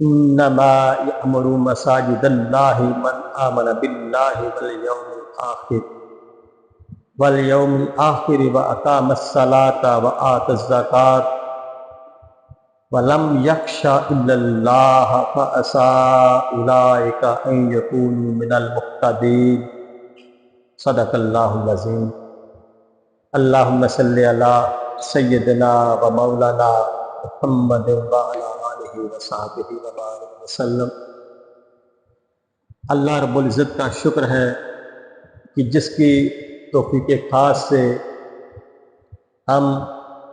انما یأمر مساجد اللہ من آمن باللہ والیوم الآخر واقام الصلاۃ وآت الزکاۃ ولم یخش الا اللہ فعسى اولئک ان یکونوا من المہتدین۔ صدق اللہ العظیم۔ اللہم صلی علی سیدنا و مولانا محمد وعلی آلہ وصحبہ وبارک وسلم۔ اللہ رب العزت کا شکر ہے کہ جس کی توفیق خاص سے ہم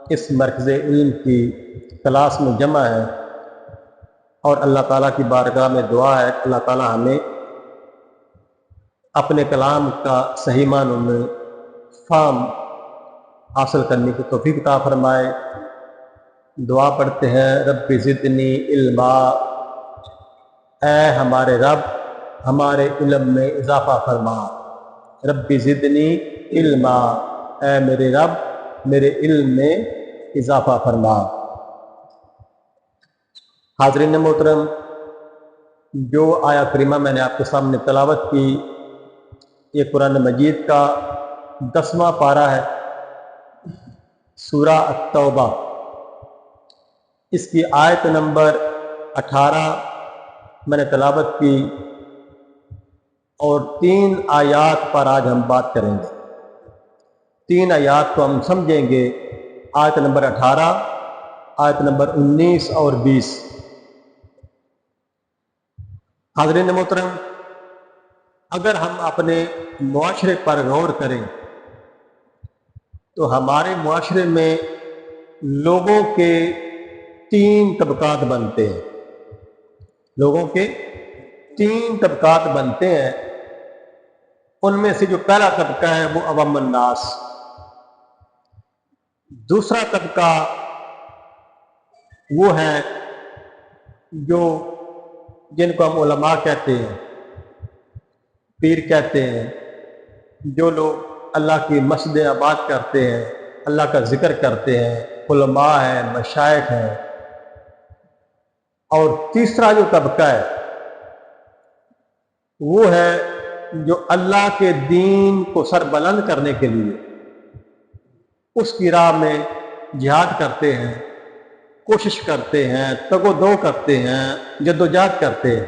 اس مرکز علم کی کلاس میں جمع ہیں، اور اللہ تعالیٰ کی بارگاہ میں دعا ہے کہ اللہ تعالیٰ ہمیں اپنے کلام کا صحیح معنوں میں فہم حاصل کرنے کی توفیق عطا فرمائے۔ دعا پڑھتے ہیں، رب زدنی علما، اے ہمارے رب ہمارے علم میں اضافہ فرما۔ رب زدنی علما، اے میرے رب میرے علم میں اضافہ فرما۔ حاضرین محترم، جو آیا کریمہ میں نے آپ کے سامنے تلاوت کی، یہ قرآن مجید کا 10واں پارہ ہے، سورہ التوبہ۔ اس کی آیت نمبر 18 میں نے تلاوت کی، اور 3 آیات پر آج ہم بات کریں گے۔ 3 آیات کو ہم سمجھیں گے، آیت نمبر 18، آیت نمبر 19 اور 20۔ حاضرین محترم، اگر ہم اپنے معاشرے پر غور کریں تو ہمارے معاشرے میں لوگوں کے 3 طبقات بنتے ہیں۔ لوگوں کے 3 طبقات بنتے ہیں۔ ان میں سے جو پہلا طبقہ ہے وہ عوام الناس، دوسرا طبقہ وہ ہے جن کو ہم علماء کہتے ہیں، پیر کہتے ہیں، جو لوگ اللہ کی مسجدیں آباد کرتے ہیں، اللہ کا ذکر کرتے ہیں، علماء ہیں، مشائخ ہیں۔ اور تیسرا جو طبقہ ہے وہ ہے جو اللہ کے دین کو سر بلند کرنے کے لیے اس کی راہ میں جہاد کرتے ہیں، کوشش کرتے ہیں، تگ و دو کرتے ہیں، جدوجہد کرتے ہیں۔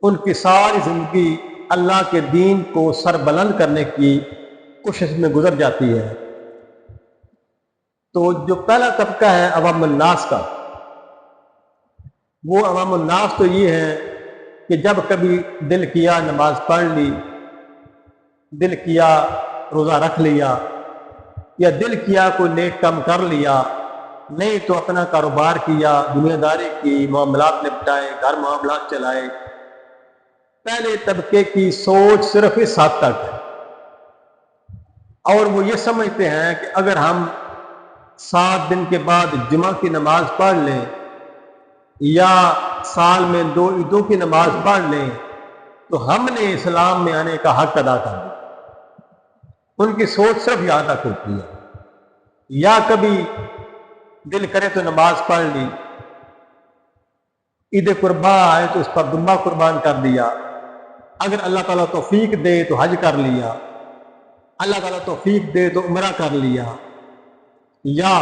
ان کی ساری زندگی اللہ کے دین کو سر بلند کرنے کی کوشش میں گزر جاتی ہے۔ تو جو پہلا طبقہ ہے عوام الناس کا، وہ عوام الناس تو یہ ہے کہ جب کبھی دل کیا نماز پڑھ لی، دل کیا روزہ رکھ لیا، یا دل کیا کوئی نیک کام کر لیا، نہیں تو اپنا کاروبار کیا، دنیا داری کی، معاملات نپٹائے، گھر معاملات چلائے۔ پہلے طبقے کی سوچ صرف اس حد تک ہے، اور وہ یہ سمجھتے ہیں کہ اگر ہم 7 دن کے بعد جمعہ کی نماز پڑھ لیں یا سال میں 2 عیدوں کی نماز پڑھ لیں تو ہم نے اسلام میں آنے کا حق ادا کر دیا۔ ان کی سوچ صرف یہاں تک ہوتی ہے۔ یا کبھی دل کرے تو نماز پڑھ لی، عید قربا آئے تو اس پر دمبا قربان کر دیا، اگر اللہ تعالیٰ توفیق دے تو حج کر لیا، اللہ تعالیٰ توفیق دے تو عمرہ کر لیا، یا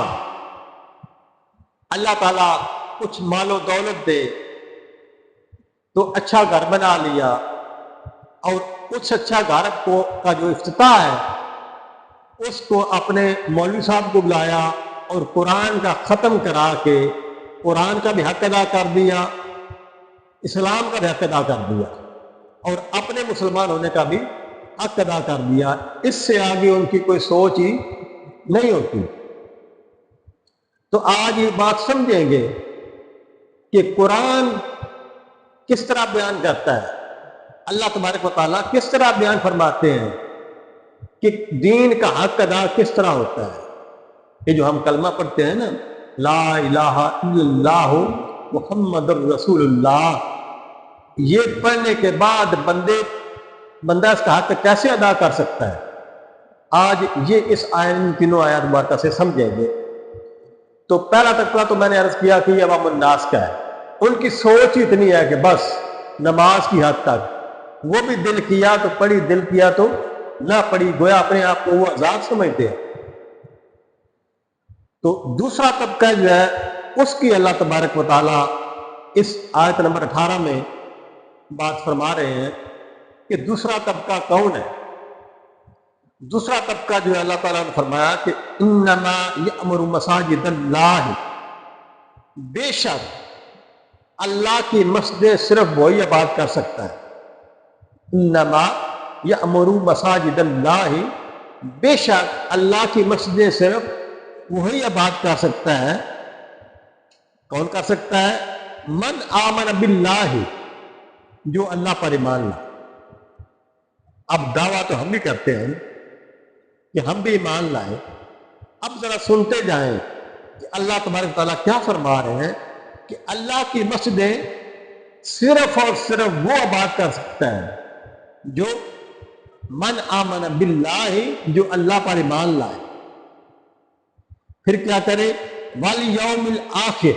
اللہ تعالیٰ کچھ مال و دولت دے تو اچھا گھر بنا لیا، اور اس اچھا گھر کا جو افتتاح ہے اس کو اپنے مولوی صاحب کو بلایا اور قرآن کا ختم کرا کے قرآن کا بھی حق ادا کر دیا، اسلام کا بھی حق ادا کر دیا، اور اپنے مسلمان ہونے کا بھی حق ادا کر دیا۔ اس سے آگے ان کی کوئی سوچ ہی نہیں ہوتی۔ تو آج یہ بات سمجھیں گے کہ قرآن کس طرح بیان کرتا ہے، اللہ تبارک و تعالیٰ کس طرح بیان فرماتے ہیں کہ دین کا حق ادا کس طرح ہوتا ہے۔ یہ جو ہم کلمہ پڑھتے ہیں نا، لا الہ الا اللہ محمد الرسول اللہ، یہ پڑھنے کے بعد بندہ اس کا حق کیسے ادا کر سکتا ہے؟ آج یہ اس تینوں آیات مبارکہ سے سمجھیں گے۔ تو پہلا طبقہ تو میں نے عرض کیا کہ یہ عوام الناس کا ہے، ان کی سوچ ہی اتنی ہے کہ بس نماز کی حد تک، وہ بھی دل کیا تو پڑھی، دل کیا تو نہ پڑھی، گویا اپنے آپ کو وہ آزاد سمجھتے ہیں۔ تو دوسرا طبقہ جو ہے اس کی اللہ تبارک و تعالیٰ اس آیت نمبر 18 میں بات فرما رہے ہیں کہ دوسرا طبقہ کون ہے۔ دوسرا طبقہ جو ہے اللہ تعالیٰ نے فرمایا کہ انما یأمر مساجد اللہ، بے شک اللہ کی مسجد صرف وہی آباد کر سکتا ہے۔ انما یأمر مساجد اللہ، بے شک اللہ کی مسجد صرف وہی آباد کر سکتا ہے۔ کون کر سکتا ہے؟ من آمن باللہ، جو اللہ پر ایمان لائے۔ اب دعویٰ تو ہم بھی کرتے ہیں کہ ہم بھی ایمان لائیں۔ اب ذرا سنتے جائیں کہ اللہ تبارک تعالیٰ کیا فرما رہے ہیں کہ اللہ کی مسجدیں صرف اور صرف وہ آباد کر سکتا ہے جو من آمن باللہ، جو اللہ پر ایمان لائے۔ پھر کیا کرے؟ والیوم الآخر،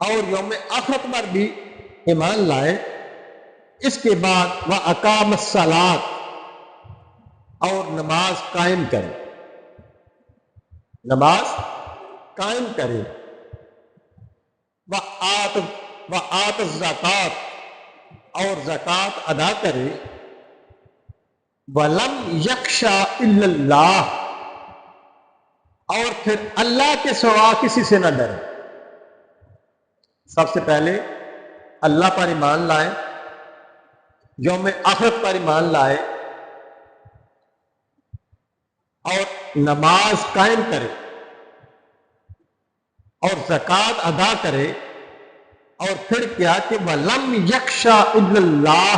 اور یوم آخرت پر بھی ایمان لائے۔ اس کے بعد وَأَقَامَ الصَّلَاةَ، اور نماز قائم کرے، نماز قائم کرے۔ وَآتَ الزَّکَاةَ، اور زکوٰۃ ادا کرے۔ وَلَمْ يَخْشَ إِلَّا اللَّهَ، اور پھر اللہ کے سوا کسی سے نہ ڈرے۔ سب سے پہلے اللہ پر ایمان لائے، یوم آخرت پر ایمان لائے، اور نماز قائم کرے، اور زکوٰۃ ادا کرے، اور پھر کیا کہ وَلَمْ يَخْشَ إِلَّا اللَّهَ،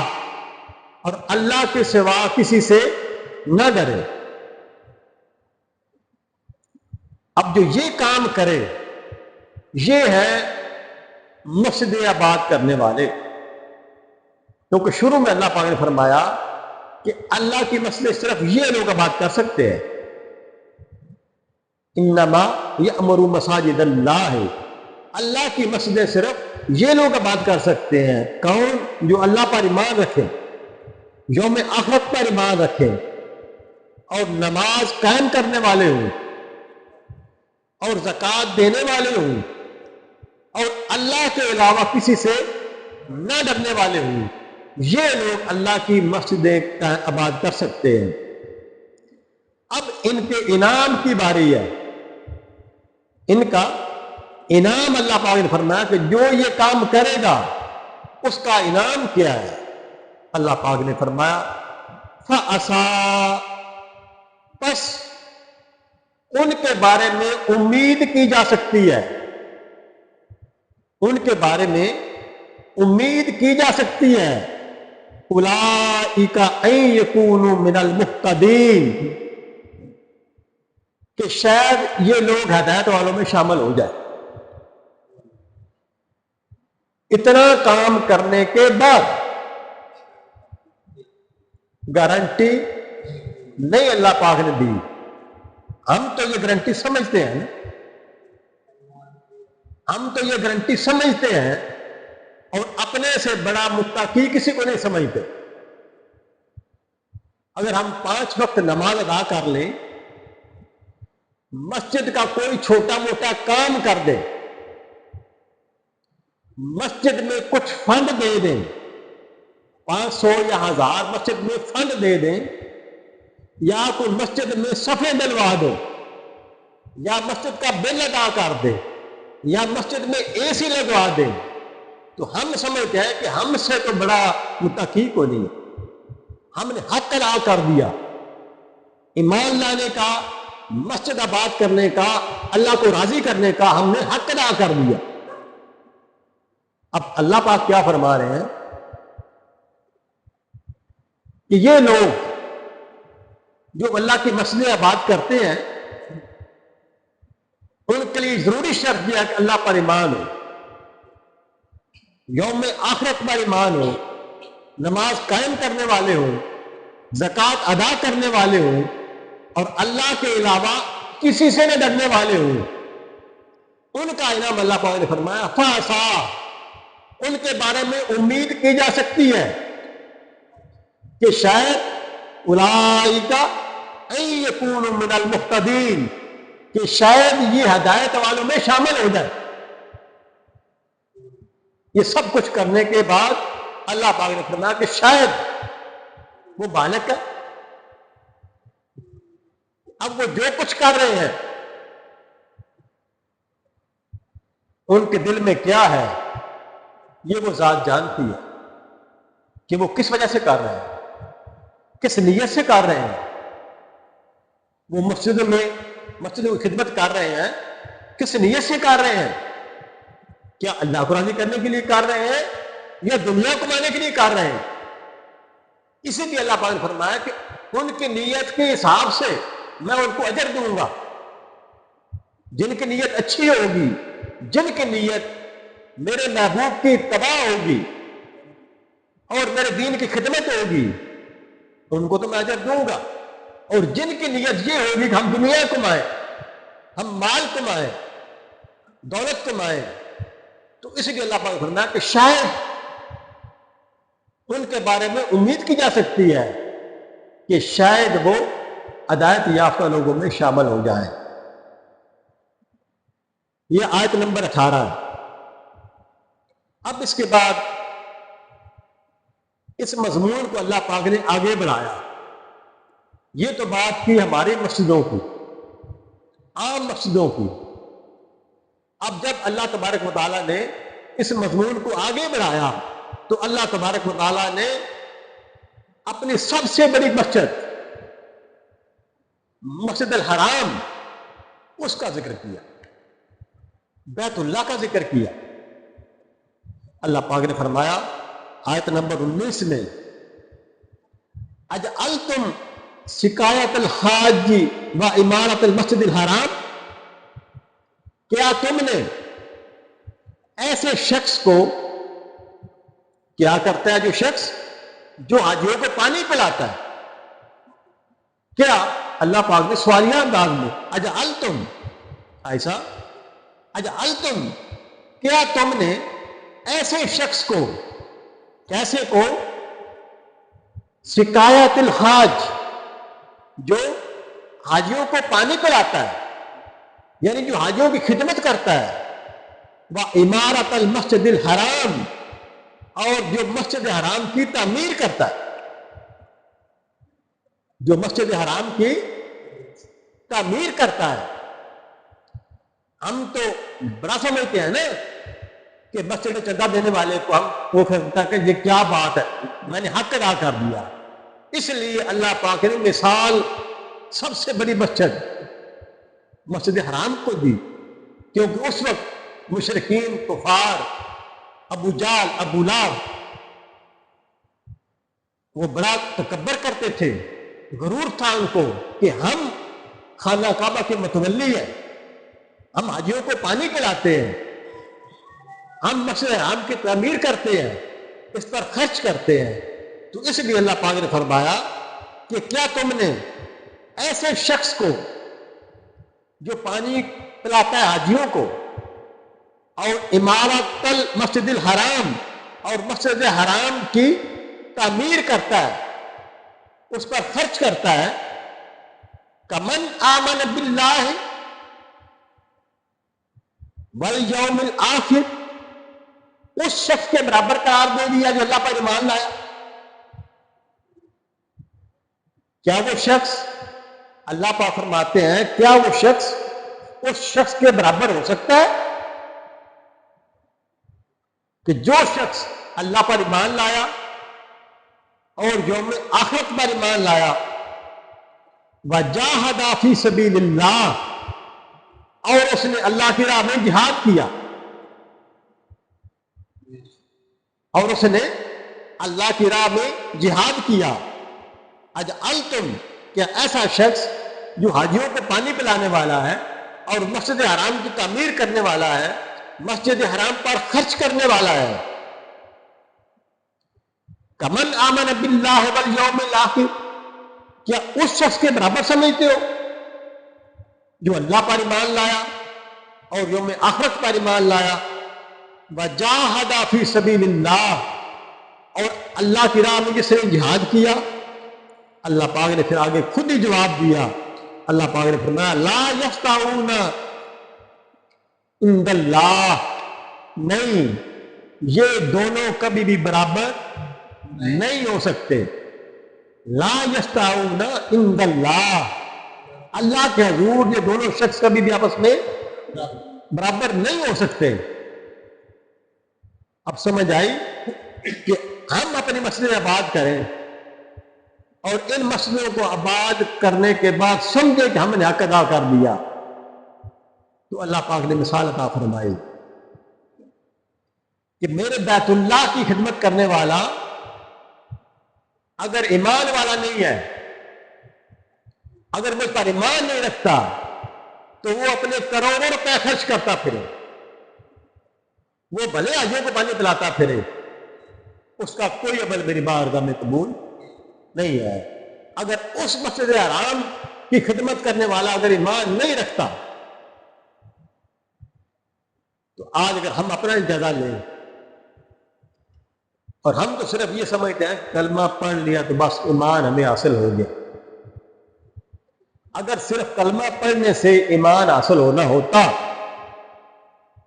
اور اللہ کے سوا کسی سے نہ ڈرے۔ اب جو یہ کام کرے یہ ہے مسجد آباد کرنے والے، کیونکہ شروع میں اللہ پاک نے فرمایا کہ اللہ کی مسجد صرف یہ لوگ آباد کر سکتے ہیں۔ انما یأمر مساجد اللہ، اللہ کی مسجد صرف یہ لوگ آباد کر سکتے ہیں۔ کون؟ جو اللہ پر ایمان رکھے، یوم آخرت پر ایمان رکھے، اور نماز قائم کرنے والے ہوں، اور زکوٰۃ دینے والے ہوں، اور اللہ کے علاوہ کسی سے نہ ڈرنے والے ہوں۔ یہ لوگ اللہ کی مسجدیں آباد کر سکتے ہیں۔ اب ان کے انعام کی باری ہے۔ ان کا انعام اللہ پاک نے فرمایا کہ جو یہ کام کرے گا اس کا انعام کیا ہے۔ اللہ پاک نے فرمایا فَعَسَىٰ، پس ان کے بارے میں امید کی جا سکتی ہے، ان کے بارے میں امید کی جا سکتی ہے۔ اولئک ان یکونوا من المہتدین، کہ شاید یہ لوگ ہدایت والوں میں شامل ہو جائے۔ اتنا کام کرنے کے بعد گارنٹی نہیں اللہ پاک نے دی۔ ہم تو یہ گارنٹی سمجھتے ہیں، ہم تو یہ گارنٹی سمجھتے ہیں، اور اپنے سے بڑا متقی کسی کو نہیں سمجھتے۔ اگر ہم 5 وقت نماز ادا کر لیں، مسجد کا کوئی چھوٹا موٹا کام کر دیں، مسجد میں کچھ فنڈ دے دیں، 500 یا 1000 مسجد میں فنڈ دے دیں، یا کوئی مسجد میں صفے ڈلوا دو، یا مسجد کا بل ادا کر دے، یا مسجد میں اے سی لگوا دیں، تو ہم سمجھتے ہیں کہ ہم سے تو بڑا متقی کو نہیں۔ ہم نے حق ادا کر دیا، ایمان لانے کا، مسجد آباد کرنے کا، اللہ کو راضی کرنے کا ہم نے حق ادا کر دیا۔ اب اللہ پاک کیا فرما رہے ہیں کہ یہ لوگ جو اللہ کی مسجد آباد کرتے ہیں ان کے لیے ضروری شرط یہ ہے کہ اللہ پر ایمان ہو، یوم آخرت پر ایمان ہو، نماز قائم کرنے والے ہوں، زکوٰۃ ادا کرنے والے ہوں، اور اللہ کے علاوہ کسی سے نہ ڈرنے والے ہوں۔ ان کا انعام اللہ پاک نے فرمایا فَعَسَىٰ، ان کے بارے میں امید کی جا سکتی ہے کہ شاید اولئک ان یکونوا من المہتدین، کہ شاید یہ ہدایت والوں میں شامل ہو جائے۔ یہ سب کچھ کرنے کے بعد اللہ پاک نے فرمایا کہ شاید وہ بالغ ہے، اب وہ جو کچھ کر رہے ہیں ان کے دل میں کیا ہے یہ وہ ذات جانتی ہے کہ وہ کس وجہ سے کر رہے ہیں، کس نیت سے کر رہے ہیں۔ وہ مسجد کی خدمت کر رہے ہیں، کس نیت سے کر رہے ہیں؟ کیا اللہ کو راضی کرنے کے لیے کر رہے ہیں یا دنیا کمانے کے لیے کر رہے ہیں؟ اسی لیے اللہ پاک نے فرمایا کہ ان کی نیت کے حساب سے میں ان کو اجر دوں گا۔ جن کی نیت اچھی ہوگی، جن کی نیت میرے محبوب کی اتباع ہوگی اور میرے دین کی خدمت ہوگی، ان کو تو میں اجر دوں گا۔ اور جن کی نیت یہ ہوگی کہ ہم دنیا کمائیں، ہم مال کمائیں، دولت کمائیں، تو اس لیے اللہ پاک نے فرمایا کہ شاید ان کے بارے میں امید کی جا سکتی ہے کہ شاید وہ ہدایت یافتہ لوگوں میں شامل ہو جائیں۔ یہ آیت نمبر 18 ہے۔ اب اس کے بعد اس مضمون کو اللہ پاک نے آگے بڑھایا۔ یہ تو بات کی ہماری مسجدوں کی، عام مسجدوں کی۔ اب جب اللہ تبارک و تعالیٰ نے اس مضمون کو آگے بڑھایا تو اللہ تبارک و تعالیٰ نے اپنی سب سے بڑی مسجد الحرام، اس کا ذکر کیا، بیت اللہ کا ذکر کیا۔ اللہ پاک نے فرمایا آیت نمبر 19 میں، اجعلتم سقایۃ الحاج و عمارت المسجد الحرام، کیا تم نے ایسے شخص کو، کیا کرتا ہے جو شخص جو حاجیوں کو پانی پلاتا ہے، کیا اللہ پاک نے سوالیہ انداز میں اجعلتم، ایسا اجعلتم، کیا تم نے ایسے شخص کو، کیسے کو، سقایۃ الحاج، جو حاجیوں کو پانی پلاتا ہے، یعنی جو حاجیوں کی خدمت کرتا ہے، وہ عمارت المسجد الحرام، اور جو مسجد حرام کی تعمیر کرتا ہے، جو مسجد حرام کی تعمیر کرتا ہے۔ ہم تو بڑا سمجھتے ہیں نا کہ مسجد میں چندہ دینے والے کو ہم وہ کہتا کہ یہ کیا بات ہے، میں نے حق ادا کر دیا۔ اس لیے اللہ پاک نے مثال سب سے بڑی مسجد حرام کو دی، کیونکہ اس وقت مشرکین، کفار، ابو جہل، ابو لہب، وہ بڑا تکبر کرتے تھے، غرور تھا ان کو کہ ہم خانہ کعبہ کے متولی ہیں، ہم حاجیوں کو پانی پلاتے ہیں، ہم مسجد حرام کی تعمیر کرتے ہیں، اس پر خرچ کرتے ہیں۔ تو اس لیے اللہ پاک نے فرمایا کہ کیا تم نے ایسے شخص کو جو پانی پلاتا ہے حاجیوں کو، اور عمارت المسجد الحرام، اور مسجد حرام کی تعمیر کرتا ہے، اس پر خرچ کرتا ہے، کمن آمن باللہ والیوم الآخر، اس شخص کے برابر قرار دے دیا جو اللہ پر ایمان لایا۔ کیا وہ شخص، اللہ پاک فرماتے ہیں، کیا وہ شخص اس شخص کے برابر ہو سکتا ہے کہ جو شخص اللہ پر ایمان لایا اور یوم آخرت پر ایمان لایا، وجاہد فی سبیل اللہ، اور اس نے اللہ کی راہ میں جہاد کیا، اور اس نے اللہ کی راہ میں جہاد کیا۔ اجعلتم، کیا ایسا شخص جو حاجیوں کو پانی پلانے والا ہے اور مسجد حرام کی تعمیر کرنے والا ہے، مسجد حرام پر خرچ کرنے والا ہے، کمن آمن باللہ والیوم الآخر، کیا اس شخص کے برابر سمجھتے ہو جو اللہ پر ایمان لایا اور یوم آخرت پر ایمان لایا؟ وجاہد فی سبیل اللہ، اور اللہ کی راہ میں جس نے جہاد کیا، اللہ پاک نے پھر آگے خود ہی جواب دیا۔ اللہ پاک نے فرمایا لا یستوون عند اللہ، نہیں، یہ دونوں کبھی بھی برابر نہیں ہو سکتے۔ لا یستوون عند اللہ، اللہ کے حضور یہ دونوں شخص کبھی بھی آپس میں برابر نہیں ہو سکتے۔ اب سمجھ آئی کہ ہم اپنی مسجد آباد کریں اور ان مسجدوں کو آباد کرنے کے بعد سمجھے کہ ہم نے حق ادا کر دیا، تو اللہ پاک نے مثال عطا فرمائی کہ میرے بیت اللہ کی خدمت کرنے والا اگر ایمان والا نہیں ہے، اگر مجھ پر ایمان نہیں رکھتا، تو وہ اپنے کروڑوں روپے خرچ کرتا پھرے، وہ بھلے حاجیوں کو پانی پلاتا پھرے، اس کا کوئی عمل میری بارگاہ میں قبول نہیں ہے۔ اگر اس مسجد حرام کی خدمت کرنے والا اگر ایمان نہیں رکھتا، تو آج اگر ہم اپنا جائزہ لیں، اور ہم تو صرف یہ سمجھتے ہیں کلمہ پڑھ لیا تو بس ایمان ہمیں حاصل ہو گیا۔ اگر صرف کلمہ پڑھنے سے ایمان حاصل ہونا ہوتا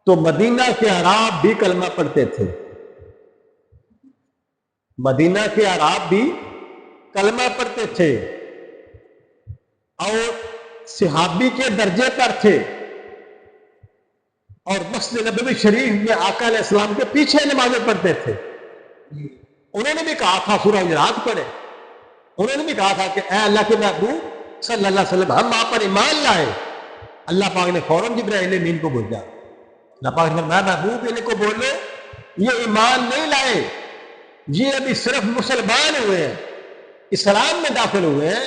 تو مدینہ کے اعراب بھی کلمہ پڑھتے تھے، مدینہ کے اعراب بھی کلمہ پڑھتے تھے اور صحابی کے درجے پر تھے، اور مسجد نبوی شریف میں آقا علیہ السلام کے پیچھے نمازیں پڑھتے تھے۔ انہوں نے بھی کہا تھا سورہ حجرات پڑھے، انہوں نے بھی کہا تھا کہ اے اللہ کے محبوب صلی اللہ علیہ وسلم، ہم آپ پر ایمان لائے۔ اللہ پاک نے فوراً جبرائیل امین کو بھیجا۔ اللہ پاک نے فرمایا محبوب ان کو بولو یہ ایمان نہیں لائے، یہ ابھی صرف مسلمان ہوئے ہیں، اسلام میں داخل ہوئے ہیں،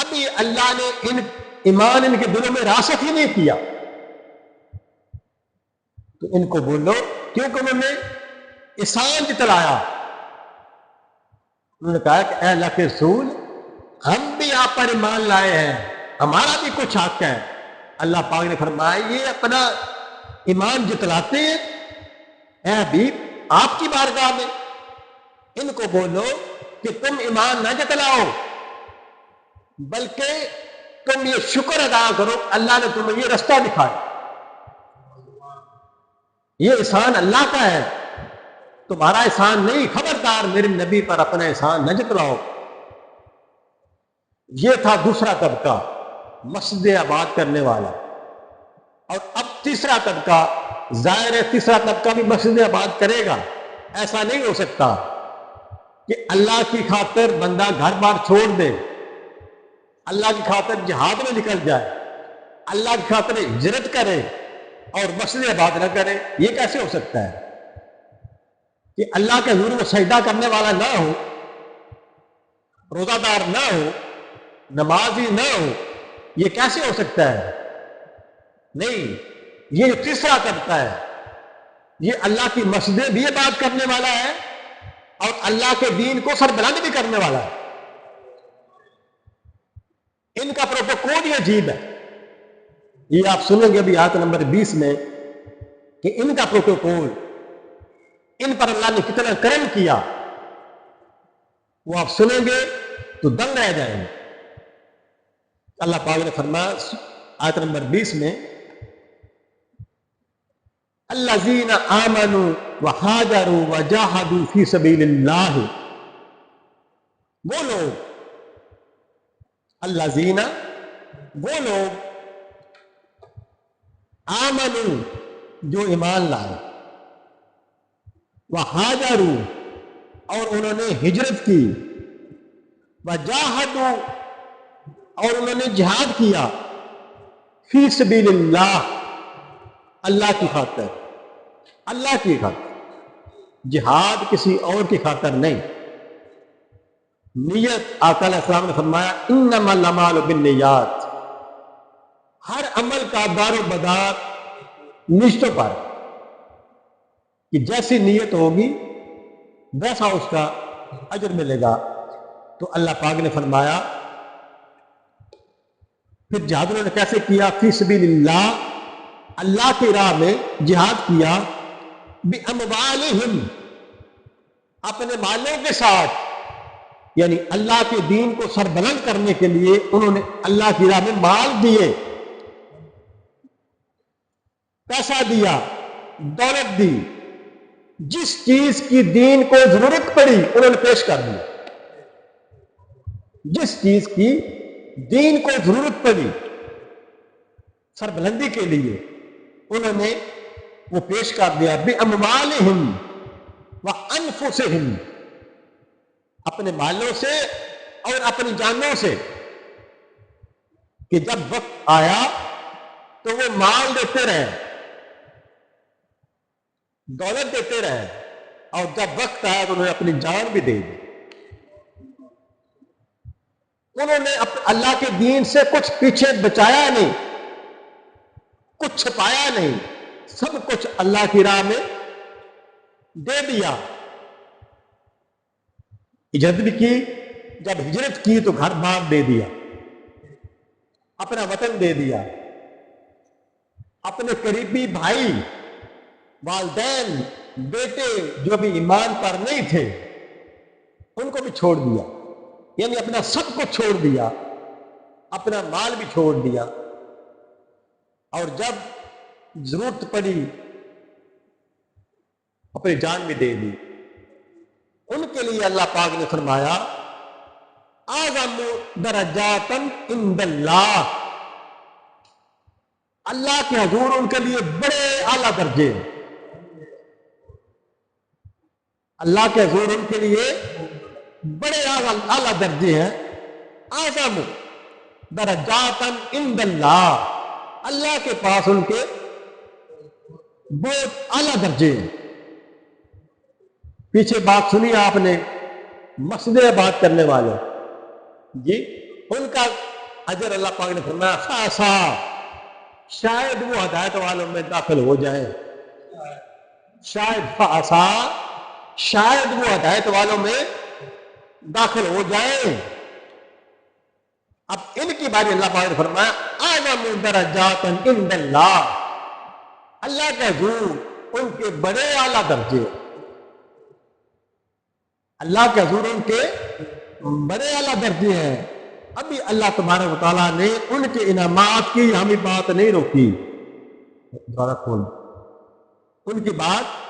ابھی اللہ نے ایمان ان کے دلوں میں راسخ ہی نہیں کیا۔ تو ان کو بولو، کیونکہ انہوں نے احسان جتلایا، انہوں نے کہا کہ اے اللہ کے رسول، ہم بھی آپ پر ایمان لائے ہیں، ہمارا بھی کچھ حق ہے۔ اللہ پاک نے فرمایا یہ اپنا ایمان جتلاتے ہیں، اے حبیب آپ کی بارگاہ میں ان کو بولو کہ تم ایمان نہ جتلاؤ، بلکہ تم یہ شکر ادا کرو اللہ نے تمہیں یہ رستہ دکھایا، یہ احسان اللہ کا ہے، تمہارا احسان نہیں۔ خبردار میرے نبی پر اپنا احسان نہ جتلاؤ۔ یہ تھا دوسرا طبقہ، مسجد آباد کرنے والا۔ اور اب تیسرا طبقہ، ظاہر ہے تیسرا طبقہ بھی مسجد آباد کرے گا، ایسا نہیں ہو سکتا کہ اللہ کی خاطر بندہ گھر بار چھوڑ دے، اللہ کی خاطر جہاد میں نکل جائے، اللہ کی خاطر ہجرت کرے اور مسجد آباد نہ کرے۔ یہ کیسے ہو سکتا ہے کہ اللہ کے حضور میں سجدہ کرنے والا نہ ہو، روزہ دار نہ ہو، نمازی نہ ہو؟ یہ کیسے ہو سکتا ہے؟ نہیں، یہ تیسرا طبقہ ہے، یہ اللہ کی مسجدیں بھی آباد کرنے والا ہے اور اللہ کے دین کو سربلند بھی کرنے والا ہے۔ ان کا پروٹوکول ہی عجیب ہے۔ یہ آپ سنیں گے ابھی آیت نمبر 20 میں کہ ان کا پروٹوکول، ان پر اللہ نے کتنا کرم کیا، وہ آپ سنیں گے تو دنگ رہ جائیں گے۔ اللہ پاک نے فرمایا آیت نمبر 20 میں الذین آمنوا وہاجروا وجاہدوا فی سبیل اللہ، وہ لوگ، الذین، وہ لوگ، آمنوا، جو ایمان لائے، وہاجروا، اور انہوں نے ہجرت کی، وجاہدوا، اور انہوں نے جہاد کیا، فی سبیل اللہ، اللہ کی خاطر، اللہ کی خاطر، جہاد کسی اور کی خاطر نہیں۔ نیت، آقا علیہ السلام نے فرمایا انما الاعمال بالنیات، ہر عمل کا دار و مدار نیتوں پر، کہ جیسی نیت ہوگی ویسا اس کا اجر ملے گا۔ تو اللہ پاک نے فرمایا پھر جہاد انہوں نے کیسے کیا؟ فی سبیل اللہ، اللہ کی راہ میں جہاد کیا، بِأَمْوَالِهِمْ، اپنے مالوں کے ساتھ، یعنی اللہ کے دین کو سربلند کرنے کے لیے انہوں نے اللہ کی راہ میں مال دیے، پیسہ دیا، دولت دی، جس چیز کی دین کو ضرورت پڑی انہوں نے پیش کر دیا، جس چیز کی دین کو ضرورت پڑی سربلندی کے لیے انہوں نے وہ پیش کر دیا۔ بِأَمْوَالِهِمْ وَأَنفُسِهِمْ، اپنے مالوں سے اور اپنی جانوں سے، کہ جب وقت آیا تو وہ مال دیتے رہے، دولت دیتے رہے، اور جب وقت آیا تو انہوں نے اپنی جان بھی دے دی۔ انہوں نے اللہ کے دین سے کچھ پیچھے بچایا نہیں، کچھ چھپایا نہیں، سب کچھ اللہ کی راہ میں دے دیا۔ ہجرت بھی کی، جب ہجرت کی تو گھر بار دے دیا، اپنا وطن دے دیا، اپنے قریبی بھائی، والدین، بیٹے جو بھی ایمان پر نہیں تھے ان کو بھی چھوڑ دیا، یعنی اپنا سب کچھ چھوڑ دیا، اپنا مال بھی چھوڑ دیا، اور جب ضرورت پڑی اپنی جان بھی دے دی۔ ان کے لیے اللہ پاک نے فرمایا اعظم درجات عند اللہ، اللہ کے حضور ان کے لیے بڑے اعلیٰ درجے ہیں، اللہ کے حضور ان کے لیے بڑے اعلیٰ درجے ہیں۔ اعظم درجات عند اللہ، اللہ کے پاس ان کے بہت اعلیٰ درجے ہیں۔ پیچھے بات سنی آپ نے مسجد بات کرنے والے، جی ان کا اجر اللہ پاک نے فرمایا خاصا، شاید وہ ہدایت والوں میں داخل ہو جائیں، شاید خاصا، شاید وہ ہدایت والوں میں داخل ہو جائیں۔ اب ان کی باری اللہ پاک نے فرمایا اعظم درجات عند اللہ، اللہ کے حضور ان کے بڑے اعلیٰ درجے، اللہ کے حضور ان کے بڑے اعلیٰ درجے ہیں۔ ابھی اللہ تبارک و تعالیٰ نے ان کے انعامات کی ہمیں بات نہیں روکی، دوبارہ کھول، ان کی بات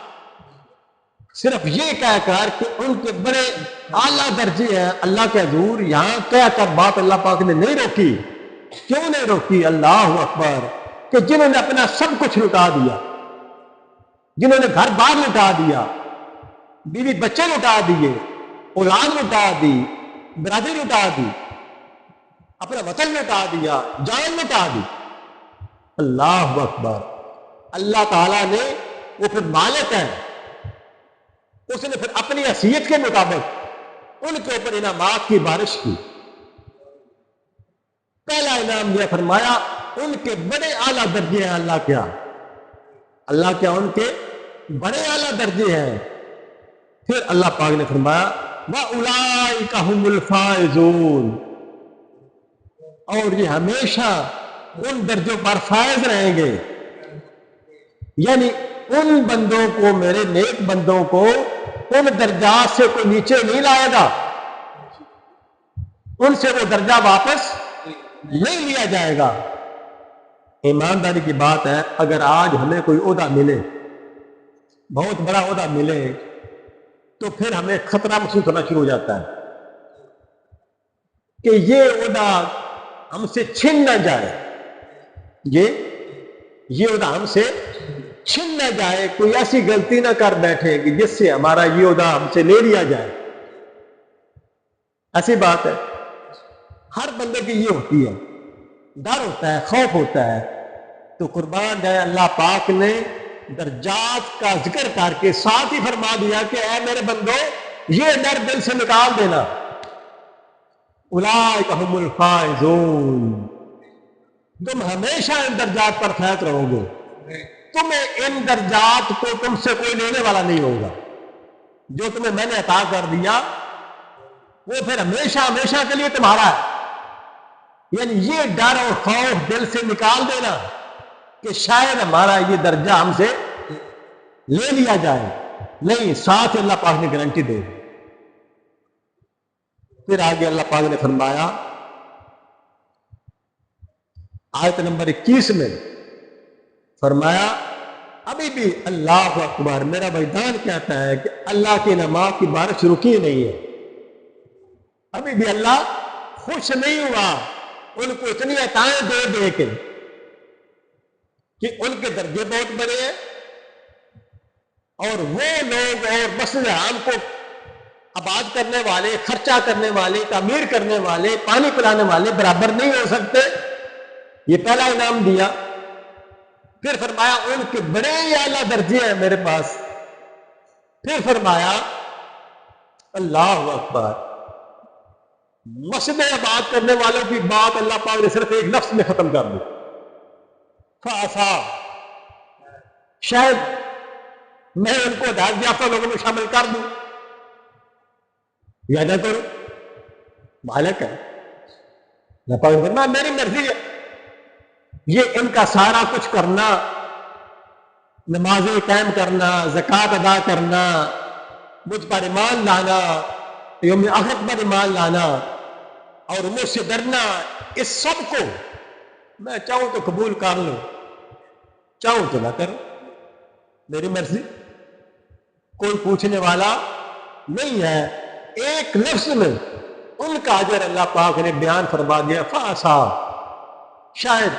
صرف یہ کہہ کر کہ ان کے بڑے اعلیٰ درجے ہیں اللہ کے حضور، یہاں کہہ کر بات اللہ پاک نے نہیں روکی۔ کیوں نہیں روکی؟ اللہ اکبر، کہ جنہوں نے اپنا سب کچھ لٹا دیا، جنہوں نے گھر بار لٹا دیا، بیوی بچے لٹا دیے، اولاد لٹا دی، برادری لٹا دی، اپنا وطن لٹا دیا، جان لٹا دی، اللہ اکبر۔ اللہ تعالیٰ نے وہ پھر مالک ہے، اس نے پھر اپنی حیثیت کے مطابق ان کے اوپر انعامات کی بارش کی۔ پہلا انعام یہ فرمایا ان کے بڑے اعلیٰ درجے ہیں، اللہ کیا، اللہ کیا ان کے بڑے اعلیٰ درجے ہیں۔ پھر اللہ پاک نے فرمایا وَأُولَئِكَ هُمُ الْفَائِزُونَ، اور یہ ہمیشہ ان درجوں پر فائز رہیں گے، یعنی ان بندوں کو، میرے نیک بندوں کو ان درجات سے کوئی نیچے نہیں لائے گا، ان سے وہ درجہ واپس نہیں لیا جائے گا۔ ایمانداری کی بات ہے، اگر آج ہمیں کوئی عہدہ ملے، بہت بڑا عہدہ ملے، تو پھر ہمیں خطرہ محسوس ہونا شروع ہو جاتا ہے کہ یہ عہدہ ہم سے چھن نہ جائے، یہ عہدہ ہم سے چھن نہ جائے، کوئی ایسی غلطی نہ کر بیٹھے کہ جس سے ہمارا یہ عہدہ ہم سے لے لیا جائے۔ ایسی بات ہے، ہر بندے کی یہ ہوتی ہے، ڈر ہوتا ہے، خوف ہوتا ہے۔ تو قربان جائے اللہ پاک نے درجات کا ذکر کر کے ساتھ ہی فرما دیا کہ اے میرے بندو، یہ ڈر دل سے نکال دینا، اولئک ھم الفائزون، تم ہمیشہ ان درجات پر فائز رہو گے، تمہیں ان درجات کو تم سے کوئی لینے والا نہیں ہوگا، جو تمہیں میں نے عطا کر دیا وہ پھر ہمیشہ ہمیشہ کے لیے تمہارا ہے۔ یعنی یہ ڈر اور خوف دل سے نکال دینا کہ شاید ہمارا یہ درجہ ہم سے لے لیا جائے، نہیں، ساتھ اللہ پاک نے گارنٹی دے. پھر آگے اللہ پاک نے فرمایا آیت نمبر 21 میں، فرمایا ابھی بھی اللہ اکبر، میرا میدان کہتا ہے کہ اللہ کی نماز کی بارش رکی نہیں ہے. ابھی بھی اللہ خوش نہیں ہوا ان کو اتنی عطائیں دے دے کے کہ ان کے درجے بہت بڑے ہیں، اور وہ لوگ اور مسجد حرام کو آباد کرنے والے، خرچہ کرنے والے، تعمیر کرنے والے، پانی پلانے والے برابر نہیں ہو سکتے. یہ پہلا انعام دیا. پھر فرمایا ان کے بڑے ہی اعلیٰ درجے ہیں میرے پاس. پھر فرمایا اللہ اکبر، مسجد آباد کرنے والوں کی بات اللہ پاک نے صرف ایک لفظ میں ختم کر دی، فعسا، شاید میں ان کو ہدایت یافتہ لوگوں میں شامل کر دوں یا نہ کروں، مالک ہے. اللہ پاک نے فرمایا میری مرضی ہے. یہ ان کا سارا کچھ کرنا، نمازیں قائم کرنا، زکوٰۃ ادا کرنا، مجھ پر ایمان لانا، یوم آخرت پر ایمان لانا اور مجھ سے ڈرنا، اس سب کو میں چاہوں تو قبول کر لوں، چاہوں تو نہ کروں، میری مرضی. کوئی پوچھنے والا نہیں ہے. ایک لفظ میں ان کا اجر اللہ پاک نے بیان فرما دیا، فعسا، شاید.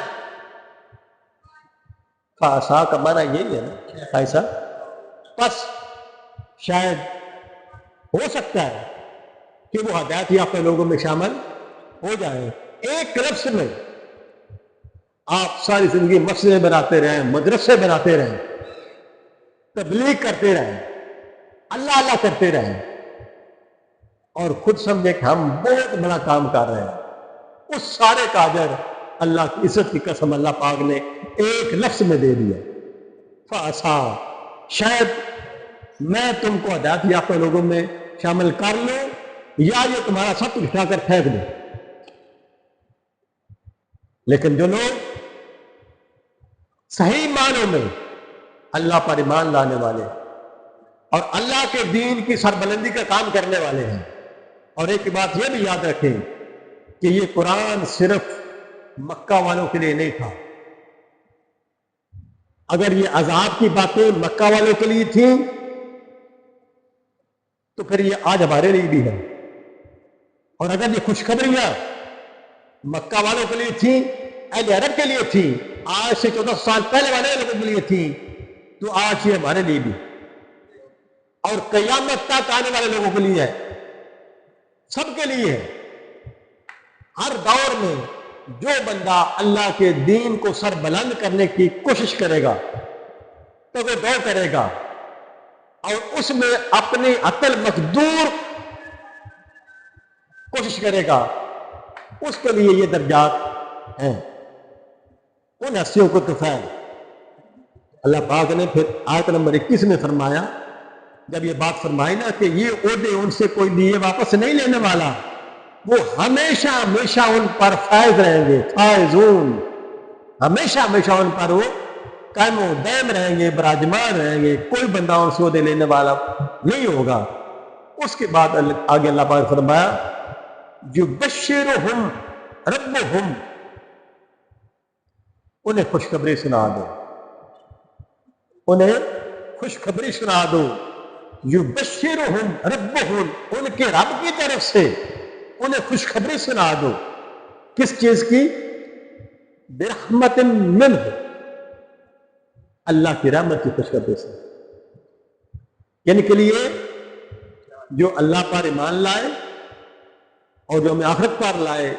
فعسا کا معنی یہی ہے نا، ایسا، بس شاید ہو سکتا ہے کہ وہ ہدایت یافتہ لوگوں میں شامل ہو جائیں. ایک لفظ میں آپ ساری زندگی مسجدیں بناتے رہیں، مدرسے بناتے رہیں، تبلیغ کرتے رہیں، اللہ اللہ کرتے رہیں، اور خود سمجھے کہ ہم بہت بڑا کام کر رہے ہیں. اس سارے کا اجر اللہ کی عزت کی قسم اللہ پاک نے ایک لفظ میں دے دیا، فعسا، شاید میں تم کو ہدایت یافتہ لوگوں میں شامل کر لوں یا یہ تمہارا سب کچھ اٹھا کر پھینک دوں. لیکن جو لوگ صحیح معنوں میں اللہ پر ایمان لانے والے اور اللہ کے دین کی سربلندی کا کام کرنے والے ہیں. اور ایک بات یہ بھی یاد رکھیں کہ یہ قرآن صرف مکہ والوں کے لیے نہیں تھا. اگر یہ عذاب کی باتیں مکہ والوں کے لیے تھیں تو پھر یہ آج ہمارے لیے بھی ہے. اور اگر یہ خوشخبریاں مکہ والوں کے لیے تھیں، اہل عرب کے لیے تھیں، آج سے 14 سال پہلے والے لوگوں کے لیے تھیں، تو آج یہ ہمارے لیے بھی اور قیامت تک آنے والے لوگوں کے لیے ہے، سب کے لیے ہے. ہر دور میں جو بندہ اللہ کے دین کو سر بلند کرنے کی کوشش کرے گا تو وہ دو کرے گا اور اس میں اپنی عقل مقدور کوشش کرے گا، اس کے لیے یہ درجات ہیں. ان ہستیوں کو تو فیل اللہ پاک نے پھر آیت نمبر 21 میں فرمایا، جب یہ بات فرمائی نا کہ یہ عہدے ان سے کوئی لیے واپس نہیں لینے والا، وہ ہمیشہ ہمیشہ ان پر فائز رہیں گے، فائزون، ہمیشہ ہمیشہ ان پر وہ قائم و دائم رہیں گے، براجمان رہیں گے، کوئی بندہ ان سے عہدے لینے والا نہیں ہوگا. اس کے بعد آگے اللہ پاک نے فرمایا یبشرہم ربہم، انہیں خوشخبری سنا دو، انہیں خوشخبری سنا دو. یبشرہم ربہم، ان کے رب کی طرف سے انہیں خوشخبری سنا دو. کس چیز کی؟ برحمت منہ، اللہ کی رحمت کی خوشخبری سے. یعنی کے لیے جو اللہ پر ایمان لائے اور جو ہمیں آخرت پر لائے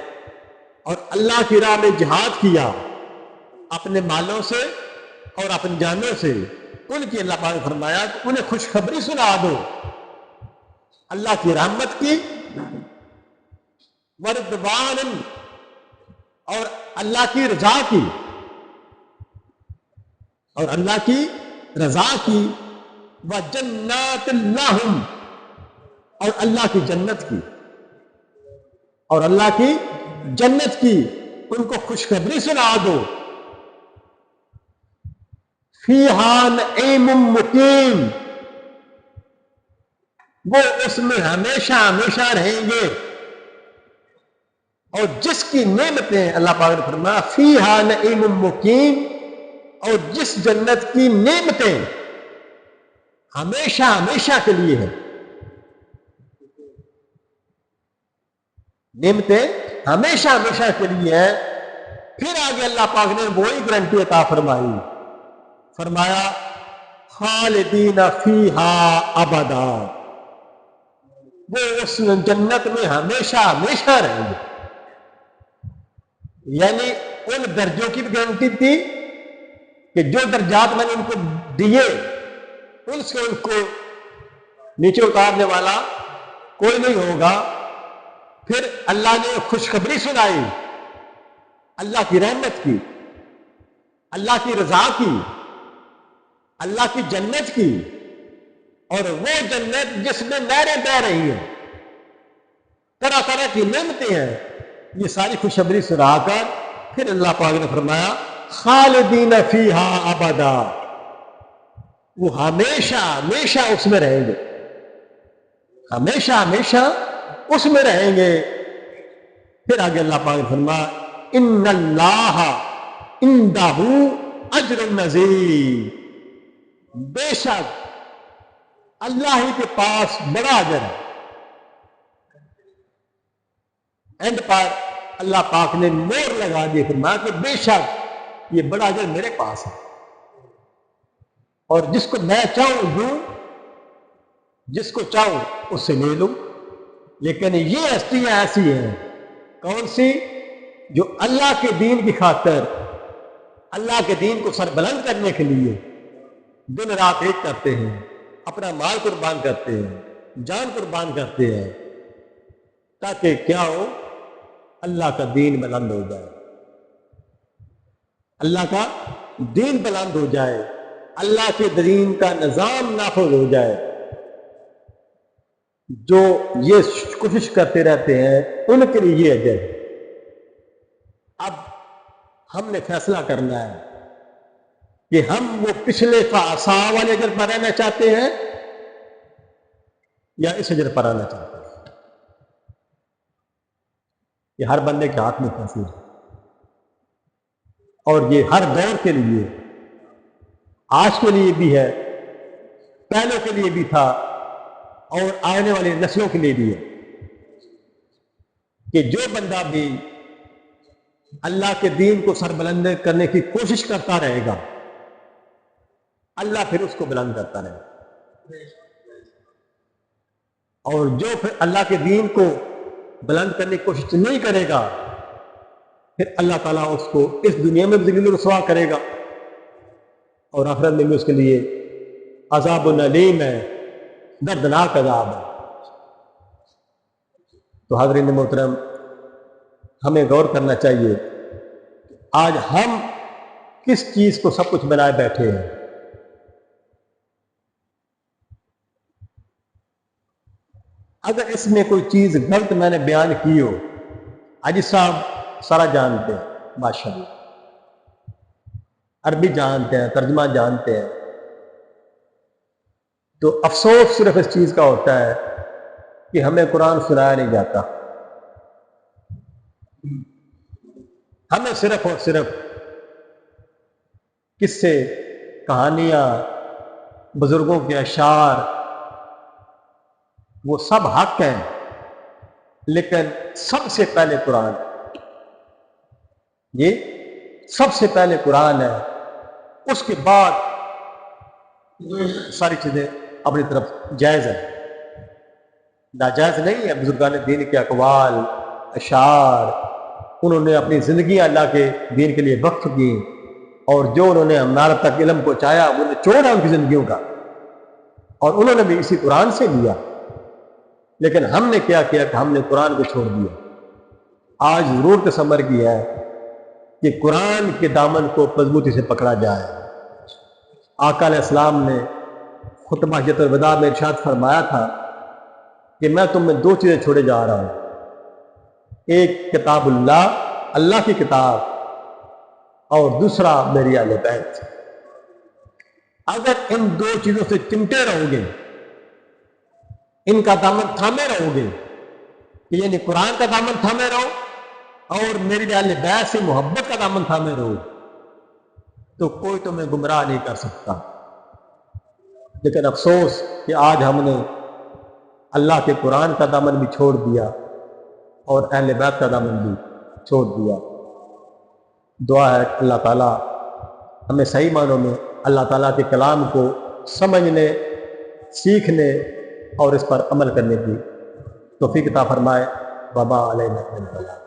اور اللہ کی راہ میں جہاد کیا اپنے مالوں سے اور اپنی جانوں سے، ان کی اللہ پاک نے فرمایا کہ انہیں خوشخبری سنا دو اللہ کی رحمت کی، ورضوان، اور اللہ کی رضا کی، اور اللہ کی رضا کی، وجنات لہم، اور اللہ کی جنت کی، اور اللہ کی جنت کی، ان کو خوشخبری سنا دو. فیہا نعیم مقیم، وہ اس میں ہمیشہ ہمیشہ رہیں گے. اور جس کی نعمتیں اللہ پاک نے فرمایا فیہا نعیم مقیم، اور جس جنت کی نعمتیں ہمیشہ ہمیشہ کے لیے ہیں، نعمتیں ہمیشہ ہمیشہ کے لیے ہیں. پھر آگے اللہ پاک نے وہی گارنٹی عطا فرمائی، فرمایا خالدین فیہا ابدا، وہ اس جنت میں ہمیشہ ہمیشہ رہیں گے. یعنی ان درجوں کی بھی گارنٹی تھی کہ جو درجات میں نے ان کو دیے ان سے ان کو نیچے اتارنے والا کوئی نہیں ہوگا. پھر اللہ نے خوشخبری سنائی اللہ کی رحمت کی، اللہ کی رضا کی، اللہ کی جنت کی، اور وہ جنت جس میں نہریں بہ رہی ہیں، طرح طرح کی نعمتیں ہیں. یہ ساری خوشخبری سنا کر پھر اللہ پاک نے فرمایا خالدین فیہا ابدا، وہ ہمیشہ ہمیشہ اس میں رہیں گے، ہمیشہ ہمیشہ اس میں رہیں گے. پھر آگے اللہ پاک نے فرمایا ان اللہ عندہ اجر النذیر، بے شک اللہ ہی کے پاس بڑا اجر ہے. اینڈ پر اللہ پاک نے مور لگا دی، فرمایا کہ بے شک یہ بڑا اجر میرے پاس ہے، اور جس کو میں چاہوں دوں، جس کو چاہوں اس سے لے لوں. لیکن یہ ہستیاں ایسی ہیں، کون سی؟ جو اللہ کے دین کی خاطر، اللہ کے دین کو سر بلند کرنے کے لیے دن رات ایک کرتے ہیں، اپنا مال قربان کرتے ہیں، جان قربان کرتے ہیں، تاکہ کیا ہو؟ اللہ کا دین بلند ہو جائے، اللہ کا دین بلند ہو جائے، اللہ کے دین کا نظام نافذ ہو جائے. جو یہ کوشش کرتے رہتے ہیں ان کے لیے یہ اجر ہے. اب ہم نے فیصلہ کرنا ہے کہ ہم وہ پچھلے فاسا والے اجر پر رہنا چاہتے ہیں یا اس اجر پر آنا چاہتے ہیں. یہ ہر بندے کے ہاتھ میں فیصلہ ہے، اور یہ ہر دور کے لیے، آج کے لیے بھی ہے، پہلوں کے لیے بھی تھا، اور آنے والی نسلوں کے لیے بھی ہے، کہ جو بندہ بھی اللہ کے دین کو سر بلند کرنے کی کوشش کرتا رہے گا، اللہ پھر اس کو بلند کرتا رہے گا. اور جو پھر اللہ کے دین کو بلند کرنے کی کوشش نہیں کرے گا، پھر اللہ تعالیٰ اس کو اس دنیا میں بھی ذلیل و رسوا کرے گا، اور آخرت میں بھی اس کے لیے عذاب العلیم ہے، دردناک عذاب ہے. تو حاضرین محترم، ہمیں غور کرنا چاہیے آج ہم کس چیز کو سب کچھ بنائے بیٹھے ہیں. اگر اس میں کوئی چیز غلط میں نے بیان کی ہو، حاجی صاحب سارا جانتے ہیں، ماشاءاللہ عربی جانتے ہیں، ترجمہ جانتے ہیں، تو افسوس صرف اس چیز کا ہوتا ہے کہ ہمیں قرآن سنایا نہیں جاتا. ہمیں صرف اور صرف قصے، کہانیاں، بزرگوں کے اشعار، وہ سب حق ہیں، لیکن سب سے پہلے قرآن، یہ سب سے پہلے قرآن ہے. اس کے بعد ساری چیزیں اپنی طرف جائز ہیں، ناجائز نہیں ہے. بزرگان دین کے اقوال، اشعار، انہوں نے اپنی زندگیاں اللہ کے دین کے لیے وقف کی، اور جو انہوں نے ہمارا تک علم پہنچایا انہوں نے چھوڑا ان کی زندگیوں کا، اور انہوں نے بھی اسی قرآن سے لیا. لیکن ہم نے کیا کیا کہ ہم نے قرآن کو چھوڑ دیا. آج ضرورت اس امر کی ہے کہ قرآن کے دامن کو مضبوطی سے پکڑا جائے. آقا علیہ السلام نے خطبہ حجۃ الوداع میں ارشاد فرمایا تھا کہ میں تم میں دو چیزیں چھوڑے جا رہا ہوں، ایک کتاب اللہ، اللہ کی کتاب، اور دوسرا میری اہل بیت. اگر ان دو چیزوں سے چمٹے رہو گے، ان کا دامن تھامے رہو گے، کہ یعنی قرآن کا دامن تھامے رہو اور میری اہل بیت سے محبت کا دامن تھامے رہو، تو کوئی تمہیں گمراہ نہیں کر سکتا۔ لیکن افسوس کہ آج ہم نے اللہ کے قرآن کا دامن بھی چھوڑ دیا اور اہل بیت کا دامن بھی چھوڑ دیا۔ دعا ہے کہ اللہ تعالیٰ ہمیں صحیح معنوں میں اللہ تعالیٰ کے کلام کو سمجھنے، سیکھنے اور اس پر عمل کرنے کی توفیق عطا فرمائے۔ وما علینا الا البلاغ۔